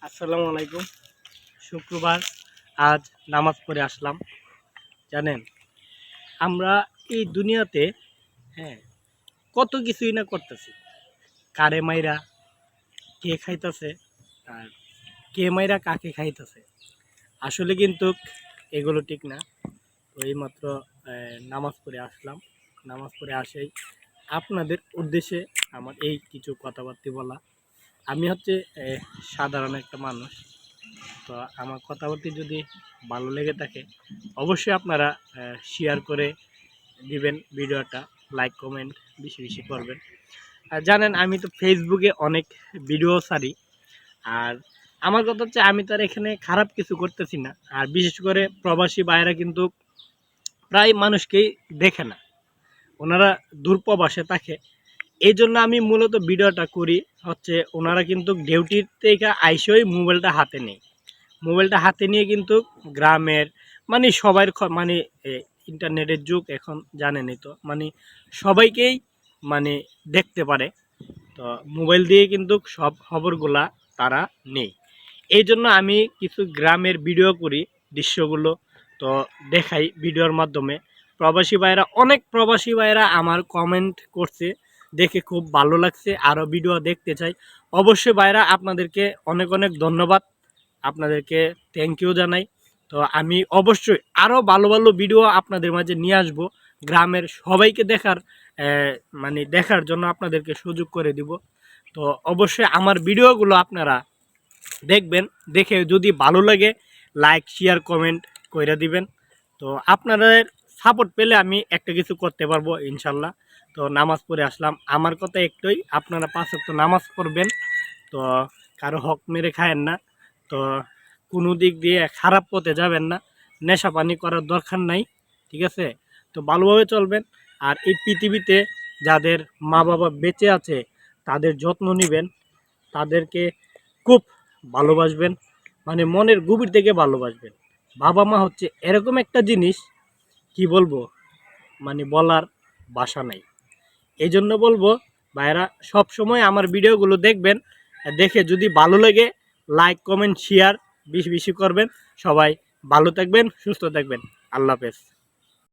আসসালামু আলাইকুম। শুক্রবার আজ নামাজ পড়ে আসলাম। জানেন, আমরা এই দুনিয়াতে হ্যাঁ কত কিছুই না করতেছি। কারে মাইরা কে খাইতেছে আর কে মাইরা কাকে খাইতেছে, আসলে কিন্তু এগুলো ঠিক না। তো এইমাত্র নামাজ পড়ে আসলাম। নামাজ পড়ে আসেই আপনাদের উদ্দেশ্যে আমার এই কিছু কথাবার্তা বলা। আমি হচ্ছে সাধারণ একটা মানুষ। তো আমার কথাবার্তা যদি ভালো লেগে থাকে অবশ্যই আপনারা শেয়ার করে দিবেন ভিডিওটা, লাইক কমেন্ট বেশি বেশি করবেন। আর জানেন, আমি তো ফেসবুকে অনেক ভিডিও ছাড়ি। আর আমার কথা হচ্ছে, আমি তো আর এখানে খারাপ কিছু করতেছি না। আর বিশেষ করে প্রবাসী ভাইয়েরা কিন্তু প্রায় মানুষকেই দেখে না, ওনারা দূরপ্রবাসে থাকে। এই জন্য আমি মূলত ভিডিওটা করি হচ্ছে, ওনারা কিন্তু ডিউটির থেকে আইসেই মোবাইলটা হাতে নেই। মোবাইলটা হাতে নিয়ে কিন্তু গ্রামের মানে সবার মানে ইন্টারনেটের যুগ এখন, জানেনই তো, মানে সবাইকেই মানে দেখতে পারে। তো মোবাইল দিয়ে কিন্তু সব খবরগুলা তারা নেই। এই জন্য আমি কিছু গ্রামের ভিডিও করি, দৃশ্যগুলো তো দেখাই ভিডিওর মাধ্যমে। অনেক প্রবাসী ভাইরা আমার কমেন্ট করছে, দেখে খুব ভালো লাগছে, আরও ভিডিও দেখতে চাই। অবশ্যই ভাইরা, আপনাদেরকে অনেক অনেক ধন্যবাদ, আপনাদেরকে থ্যাংক ইউ জানাই। তো আমি অবশ্যই আরও ভালো ভালো ভিডিও আপনাদের মাঝে নিয়ে আসব। গ্রামের সবাইকে দেখার জন্য আপনাদেরকে সুযোগ করে দিব। তো অবশ্যই আমার ভিডিওগুলো আপনারা দেখবেন, দেখে যদি ভালো লাগে লাইক শেয়ার কমেন্ট করে দিবেন। তো আপনাদের সাপোর্ট পেলে আমি একটা কিছু করতে পারবো ইনশাল্লাহ। তো নামাজ পড়ে আসলাম, আমার কথা একটাই, আপনারা 5 ওয়াক্ত নামাজ পড়বেন। তো কারো হক মেরে খায়েন না। তো কোনো দিক দিয়ে খারাপ পথে যাবেন না, নেশা পানি করার দরকার নাই, ঠিক আছে? তো ভালোভাবে চলবেন। আর এই পৃথিবীতে যাদের মা বাবা বেঁচে আছে তাদের যত্ন নেবেন, তাদেরকে খুব ভালোবাসবেন, মানে মনের গভীর থেকে ভালোবাসবেন। বাবা মা হচ্ছে এরকম একটা জিনিস, কি বলবো, মানে বলার ভাষা নাই। এই জন্য বলবো ভাইরা, সব সময় আমার ভিডিওগুলো দেখবেন, দেখে যদি ভালো লাগে লাইক কমেন্ট শেয়ার বেশি বেশি করবেন। সবাই ভালো থাকবেন, সুস্থ থাকবেন। আল্লাহ হাফেজ।